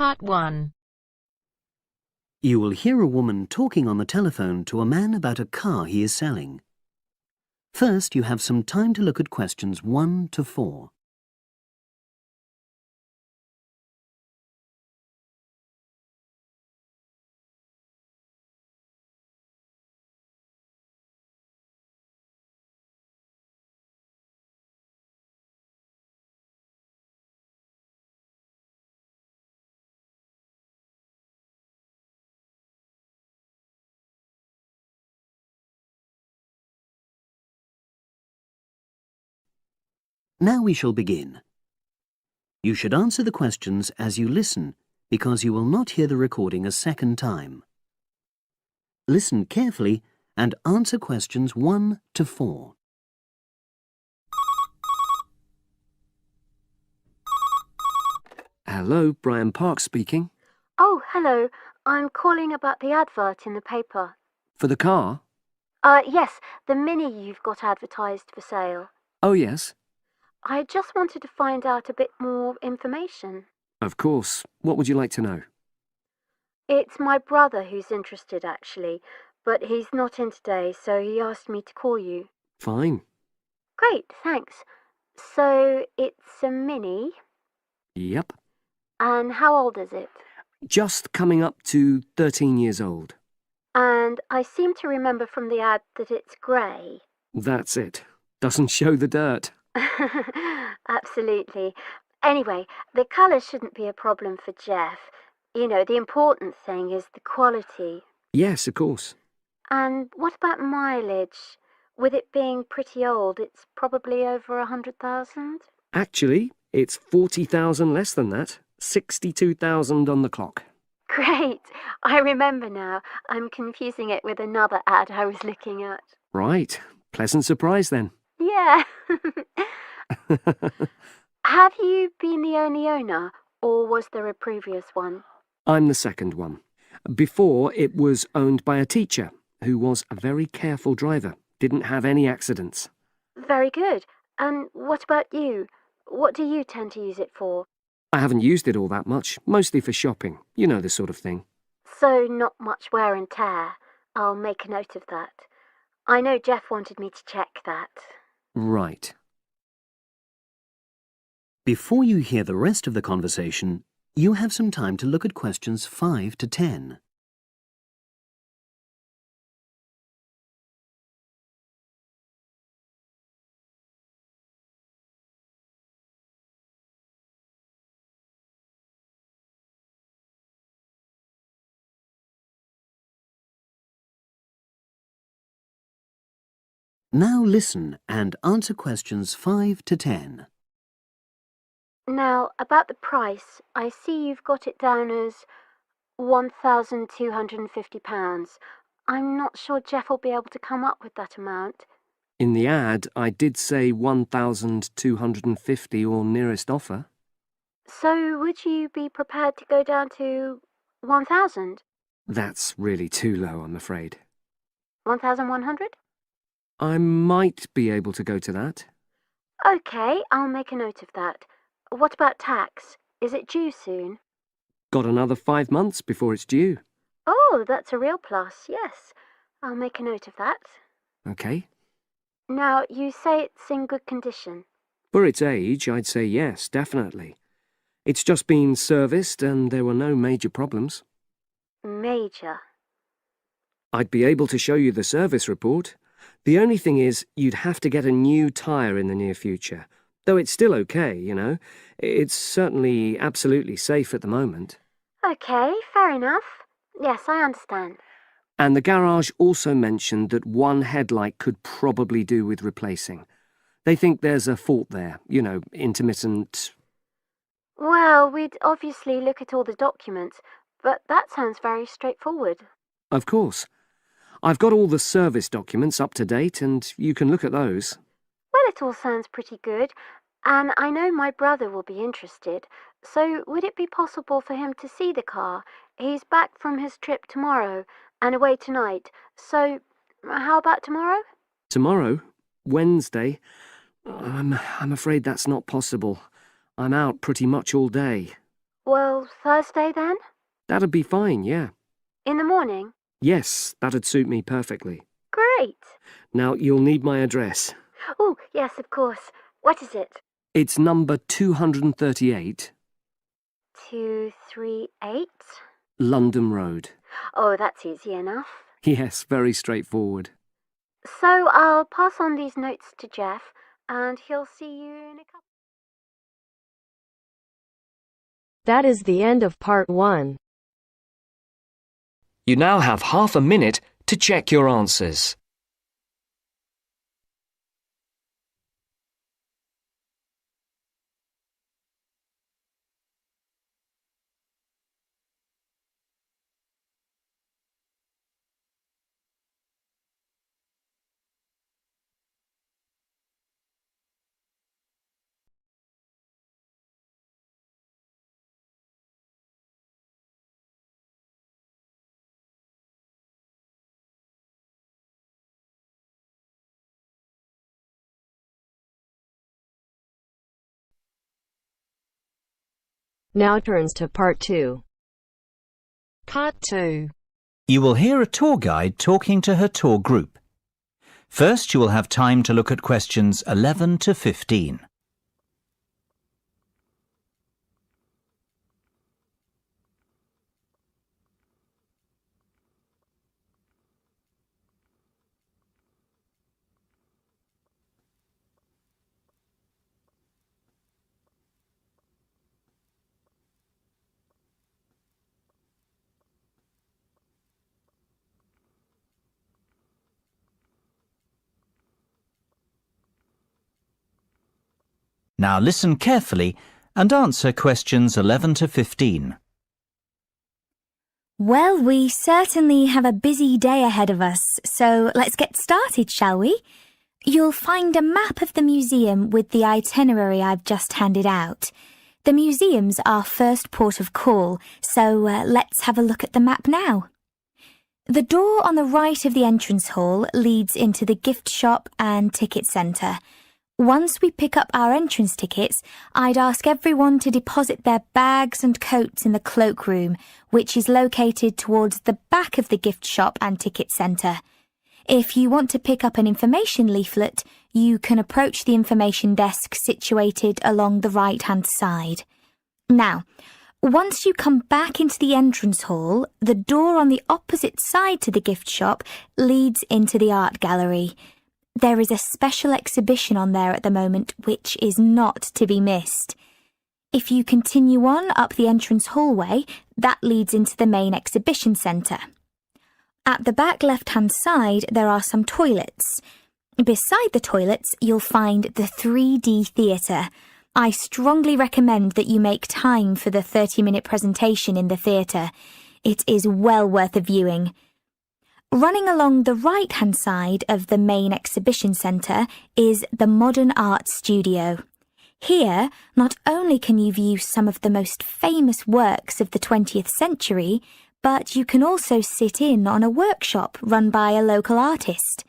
Part 1. You will hear a woman talking on the telephone to a man about a car he is selling. First, you have some time to look at questions 1 to 4. Now we shall begin. You should answer the questions as you listen, because you will not hear the recording a second time. Listen carefully and answer questions 1 to 4. Hello, Brian Park speaking. Oh, hello. I'm calling about the advert in the paper. For the car? Yes, the Mini you've got advertised for sale. Oh, yes. I just wanted to find out a bit more information. Of course. What would you like to know? It's my brother who's interested, actually, but he's not in today, so he asked me to call you. Fine. Great, thanks. So, it's a Mini, Yep. and how old is it? Just coming up to 13 years old. And I seem to remember from the ad that it's grey. That's it. Doesn't show the dirt. Absolutely. Anyway, the colour shouldn't be a problem for Jeff. You know, the important thing is the quality. Yes, of course. And what about mileage? With it being pretty old, it's probably over 100,000? Actually, it's 40,000 less than that. 62,000 on the clock. Great! I remember now. I'm confusing it with another ad I was looking at. Right. Pleasant surprise then. Yeah. Have you been the only owner, or was there a previous one? I'm the second one. Before, it was owned by a teacher who was a very careful driver. Didn't have any accidents. Very good. And what about you? What do you tend to use it for? I haven't used it all that much, mostly for shopping. You know, the sort of thing. So not much wear and tear. I'll make a note of that. I know Jeff wanted me to check that. Right. Before you hear the rest of the conversation, you have some time to look at questions 5 to 10. Now listen and answer questions 5 to 10. Now, about the price, I see you've got it down as £1,250. I'm not sure Jeff will be able to come up with that amount. In the ad, I did say 1,250 or nearest offer. So would you be prepared to go down to 1,000? That's really too low, I'm afraid. 1,100? I might be able to go to that. Okay, I'll make a note of that. What about tax? Is it due soon? Got another 5 months before it's due. Oh, that's a real plus, yes. I'll make a note of that. Okay. Now, you say it's in good condition. For its age, I'd say yes, definitely. It's just been serviced and there were no major problems. Major. I'd be able to show you the service report. The only thing is, you'd have to get a new tyre in the near future. Though it's still okay, you know. It's certainly absolutely safe at the moment. Okay, fair enough. Yes, I understand. And the garage also mentioned that one headlight could probably do with replacing. They think there's a fault there, you know, intermittent. Well, we'd obviously look at all the documents, but that sounds very straightforward. Of course. I've got all the service documents up to date, and you can look at those. Well, it all sounds pretty good, and I know my brother will be interested, so would it be possible for him to see the car? He's back from his trip tomorrow and away tonight, so how about tomorrow? Tomorrow? Wednesday? I'm afraid that's not possible. I'm out pretty much all day. Well, Thursday then? That'd be fine, yeah. In the morning? Yes, that'd suit me perfectly. Great. Now, you'll need my address. Oh, yes, of course. What is it? It's number 238, 238? London Road. Oh, that's easy enough. Yes, very straightforward. So I'll pass on these notes to Jeff, and he'll see you in a couple. That is the end of part 1. You now have half a minute to check your answers. Now turns to part 2. Part 2. You will hear a tour guide talking to her tour group. First, you will have time to look at questions 11 to 15. Now listen carefully and answer questions 11 to 15. Well, we certainly have a busy day ahead of us, so let's get started, shall we? You'll find a map of the museum with the itinerary I've just handed out. The museum's our first port of call, so let's have a look at the map now. The door on the right of the entrance hall leads into the gift shop and ticket centre. Once we pick up our entrance tickets, I'd ask everyone to deposit their bags and coats in the cloakroom, which is located towards the back of the gift shop and ticket centre. If you want to pick up an information leaflet, you can approach the information desk situated along the right-hand side. Now, once you come back into the entrance hall, the door on the opposite side to the gift shop leads into the art gallery. There is a special exhibition on there at the moment which is not to be missed. If you continue on up the entrance hallway, that leads into the main exhibition centre. At the back left-hand side, there are some toilets. Beside the toilets, you'll find the 3D theatre. I strongly recommend that you make time for the 30-minute presentation in the theatre. It is well worth a viewing. Running along the right-hand side of the main exhibition centre is the Modern Art Studio. Here, not only can you view some of the most famous works of the 20th century, but you can also sit in on a workshop run by a local artist.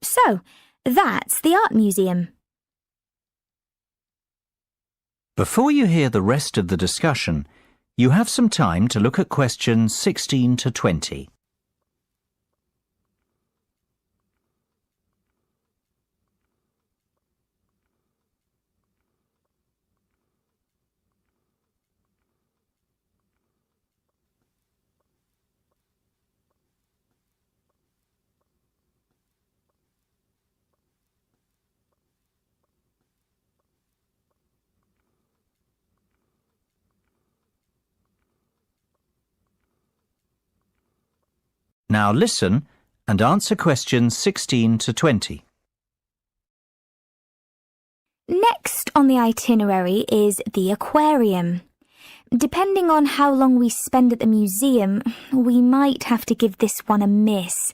So, that's the Art Museum. Before you hear the rest of the discussion, you have some time to look at questions 16 to 20. Now listen and answer questions 16 to 20. Next on the itinerary is the aquarium. Depending on how long we spend at the museum, we might have to give this one a miss.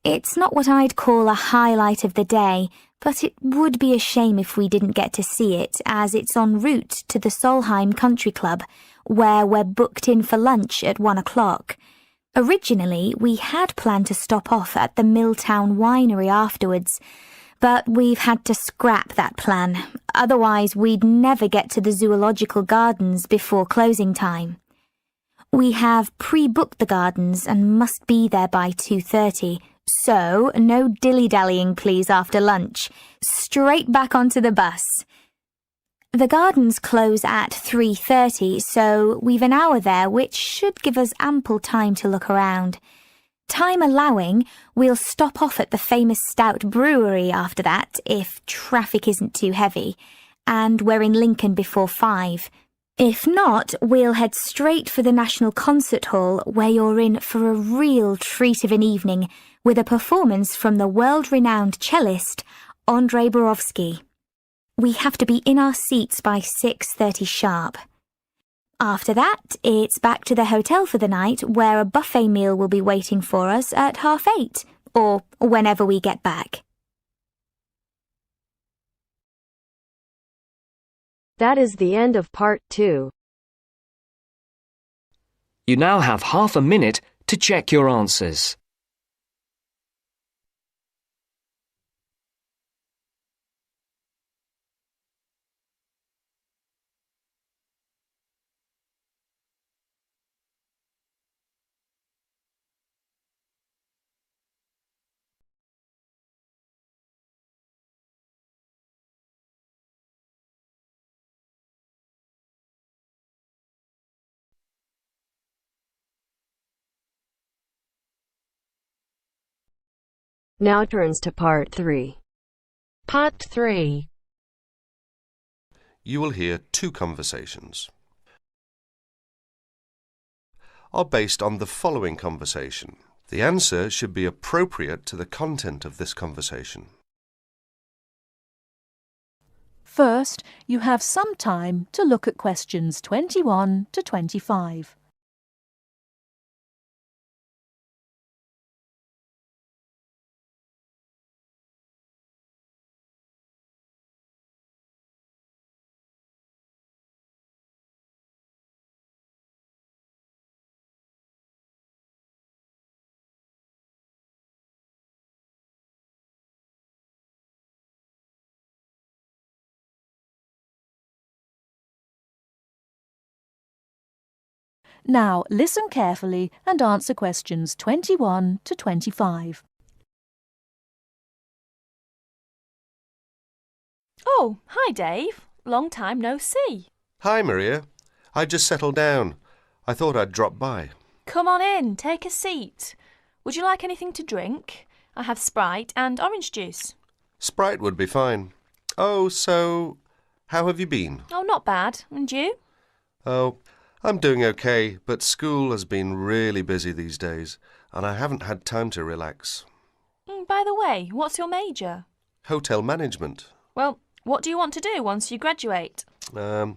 It's not what I'd call a highlight of the day, but it would be a shame if we didn't get to see it, as it's en route to the Solheim Country Club, where we're booked in for lunch at 1 o'clock. Originally, we had planned to stop off at the Milltown Winery afterwards, But we've had to scrap that plan. Otherwise, we'd never get to the zoological gardens before closing time. We have pre-booked the gardens and must be there by 2:30. So, no dilly-dallying please after lunch. Straight back onto the bus. The gardens close at 3:30, so we've an hour there, which should give us ample time to look around. Time allowing, we'll stop off at the famous Stout Brewery after that, if traffic isn't too heavy, and we're in Lincoln before 5. If not, we'll head straight for the National Concert Hall, where you're in for a real treat of an evening, with a performance from the world-renowned cellist, Andrei Borovsky. We have to be in our seats by 6:30 sharp. After that, it's back to the hotel for the night, where a buffet meal will be waiting for us at 8:30, or whenever we get back. That is the end of part 2. You now have half a minute to check your answers. Now turns to part 3. Part 3. You will hear 2 conversations. Are based on the following conversation. The answer should be appropriate to the content of this conversation. First, you have some time to look at questions 21 to 25. Now, listen carefully and answer questions 21 to 25. Oh, hi Dave. Long time no see. Hi, Maria. I just settled down. I thought I'd drop by. Come on in, take a seat. Would you like anything to drink? I have Sprite and orange juice. Sprite would be fine. Oh, so how have you been? Oh, not bad. And you? Oh, I'm doing okay, but school has been really busy these days, and I haven't had time to relax. By the way, what's your major? Hotel management. Well, what do you want to do once you graduate? I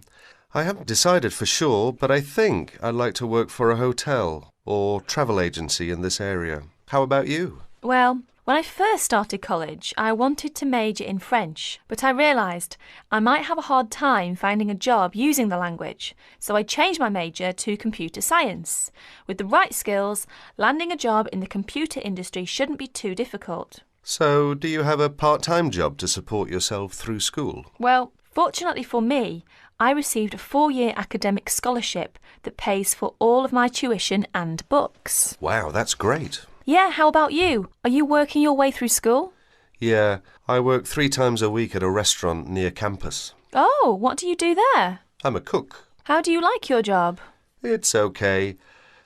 haven't decided for sure, but I think I'd like to work for a hotel or travel agency in this area. How about you? Well, when I first started college, I wanted to major in French, but I realised I might have a hard time finding a job using the language, so I changed my major to computer science. With the right skills, landing a job in the computer industry shouldn't be too difficult. So, do you have a part-time job to support yourself through school? Well, fortunately for me, I received a 4-year academic scholarship that pays for all of my tuition and books. Wow, that's great. Yeah, how about you? Are you working your way through school? Yeah, I work 3 times a week at a restaurant near campus. Oh, what do you do there? I'm a cook. How do you like your job? It's okay.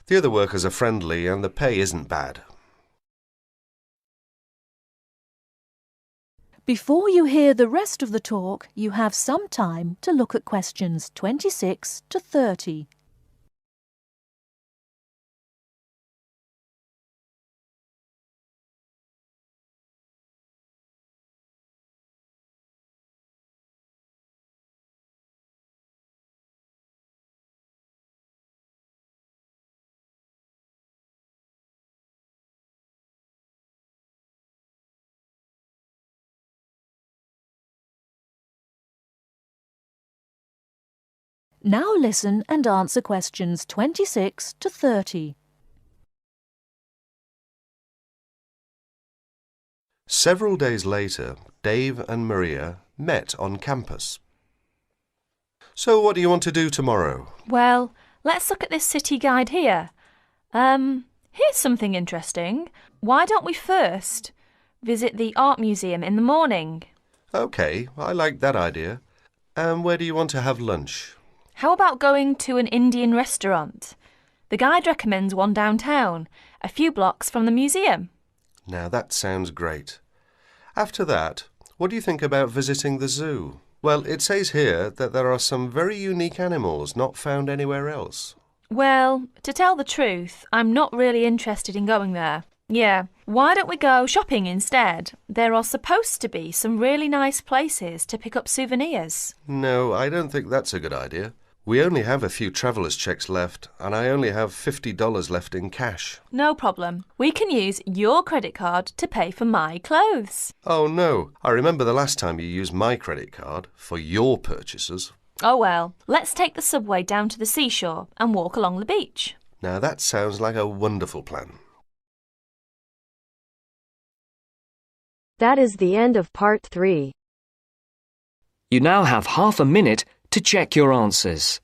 The other workers are friendly and the pay isn't bad. Before you hear the rest of the talk, you have some time to look at questions 26 to 30. Now listen and answer questions 26 to 30. Several days later, Dave and Maria met on campus. So what do you want to do tomorrow? Well, let's look at this city guide here. Here's something interesting. Why don't we first visit the art museum in the morning? OK, I like that idea. And where do you want to have lunch? How about going to an Indian restaurant? The guide recommends one downtown, a few blocks from the museum. Now that sounds great. After that, what do you think about visiting the zoo? Well, it says here that there are some very unique animals not found anywhere else. Well, to tell the truth, I'm not really interested in going there. Yeah, why don't we go shopping instead? There are supposed to be some really nice places to pick up souvenirs. No, I don't think that's a good idea. We only have a few traveller's checks left, and I only have $50 left in cash. No problem. We can use your credit card to pay for my clothes. Oh no, I remember the last time you used my credit card for your purchases. Oh well, let's take the subway down to the seashore and walk along the beach. Now that sounds like a wonderful plan. That is the end of part 3. You now have half a minute to check your answers.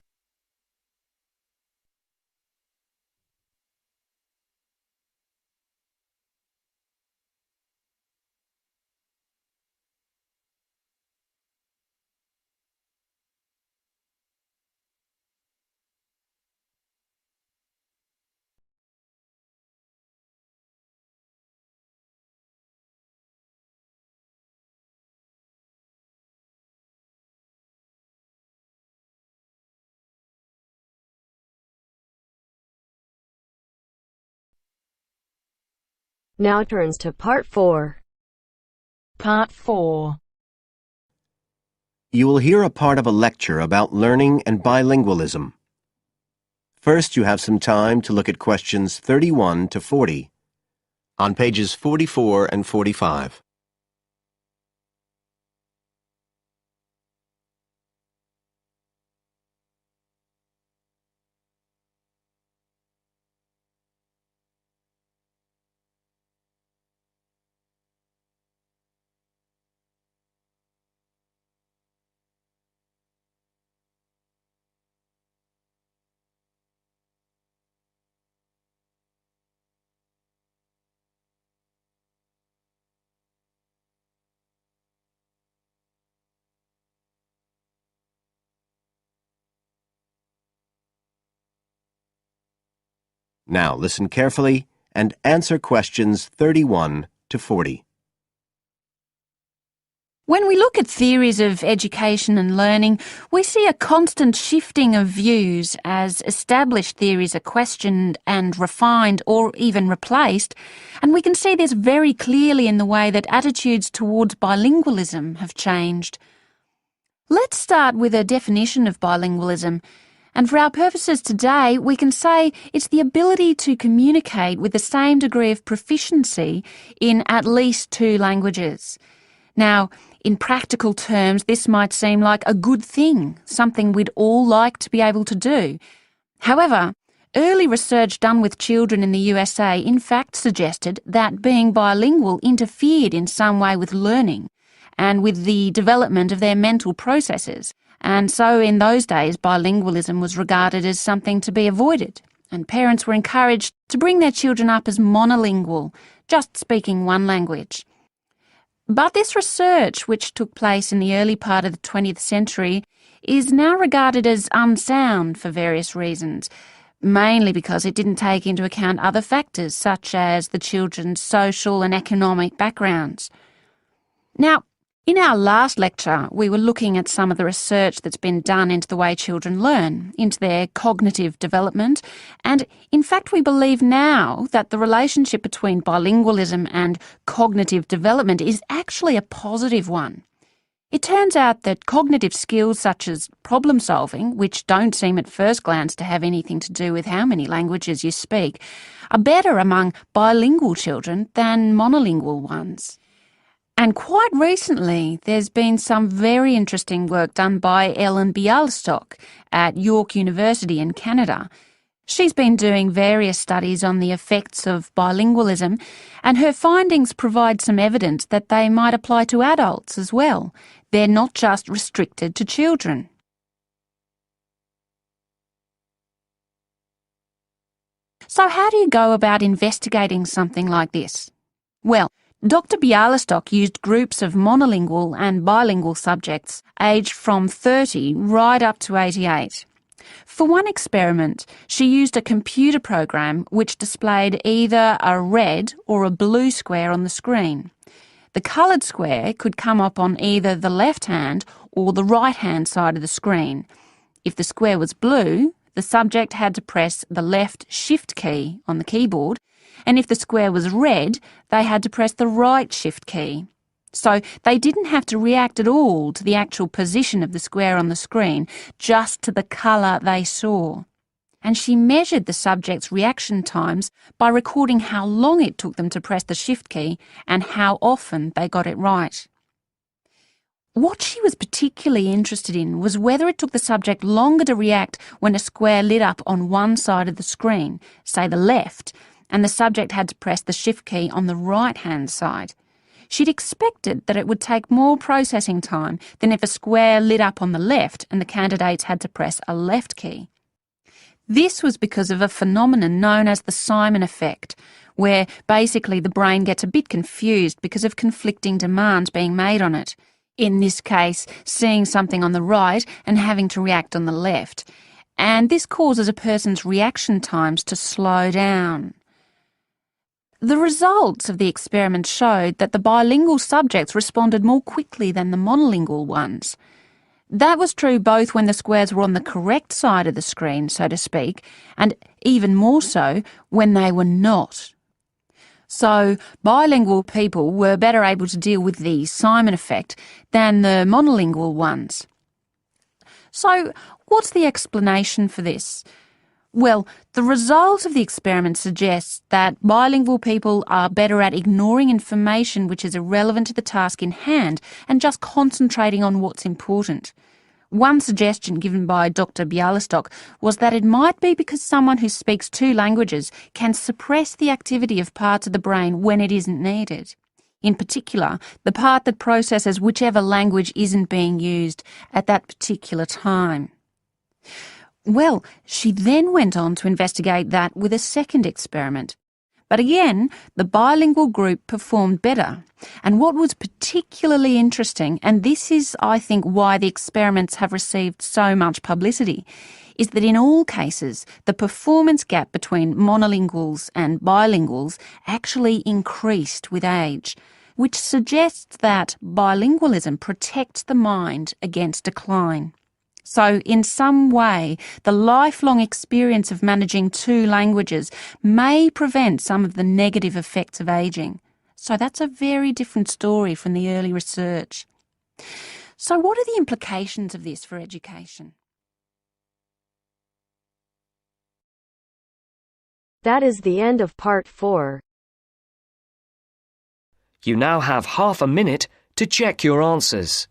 Now turns to part 4. Part 4. You will hear a part of a lecture about learning and bilingualism. First, you have some time to look at questions 31 to 40 on pages 44 and 45. Now listen carefully and answer questions 31 to 40. When we look at theories of education and learning, we see a constant shifting of views as established theories are questioned and refined or even replaced, and we can see this very clearly in the way that attitudes towards bilingualism have changed. Let's start with a definition of bilingualism. And for our purposes today, we can say it's the ability to communicate with the same degree of proficiency in at least 2 languages. Now, in practical terms, this might seem like a good thing, something we'd all like to be able to do. However, early research done with children in the USA in fact suggested that being bilingual interfered in some way with learning and with the development of their mental processes. And so in those days, bilingualism was regarded as something to be avoided, and parents were encouraged to bring their children up as monolingual, just speaking one language. But this research, which took place in the early part of the 20th century, is now regarded as unsound for various reasons, mainly because it didn't take into account other factors such as the children's social and economic backgrounds. Now, in our last lecture, we were looking at some of the research that's been done into the way children learn, into their cognitive development, and in fact we believe now that the relationship between bilingualism and cognitive development is actually a positive one. It turns out that cognitive skills such as problem solving, which don't seem at first glance to have anything to do with how many languages you speak, are better among bilingual children than monolingual ones. And quite recently, there's been some very interesting work done by Ellen Bialystok at York University in Canada. She's been doing various studies on the effects of bilingualism, and her findings provide some evidence that they might apply to adults as well. They're not just restricted to children. So how do you go about investigating something like this? Well, Dr. Bialystok used groups of monolingual and bilingual subjects aged from 30 right up to 88. For one experiment, she used a computer program which displayed either a red or a blue square on the screen. The coloured square could come up on either the left-hand or the right-hand side of the screen. If the square was blue, the subject had to press the left Shift key on the keyboard, and if the square was red, they had to press the right Shift key. So they didn't have to react at all to the actual position of the square on the screen, just to the colour they saw. And she measured the subject's reaction times by recording how long it took them to press the Shift key and how often they got it right. What she was particularly interested in was whether it took the subject longer to react when a square lit up on one side of the screen, say the left, and the subject had to press the Shift key on the right-hand side. She'd expected that it would take more processing time than if a square lit up on the left and the candidates had to press a left key. This was because of a phenomenon known as the Simon effect, where basically the brain gets a bit confused because of conflicting demands being made on it. In this case, seeing something on the right and having to react on the left. And this causes a person's reaction times to slow down. The results of the experiment showed that the bilingual subjects responded more quickly than the monolingual ones. That was true both when the squares were on the correct side of the screen, so to speak, and even more so when they were not. So bilingual people were better able to deal with the Simon effect than the monolingual ones. So what's the explanation for this? Well, the result of the experiment suggests that bilingual people are better at ignoring information which is irrelevant to the task in hand and just concentrating on what's important. One suggestion given by Dr. Bialystok was that it might be because someone who speaks two languages can suppress the activity of parts of the brain when it isn't needed. In particular, the part that processes whichever language isn't being used at that particular time. Well, she then went on to investigate that with a second experiment. But again, the bilingual group performed better. And what was particularly interesting, and this is, I think, why the experiments have received so much publicity, is that in all cases, the performance gap between monolinguals and bilinguals actually increased with age, which suggests that bilingualism protects the mind against decline. So, in some way, the lifelong experience of managing two languages may prevent some of the negative effects of ageing. So that's a very different story from the early research. So what are the implications of this for education? That is the end of part 4. You now have half a minute to check your answers.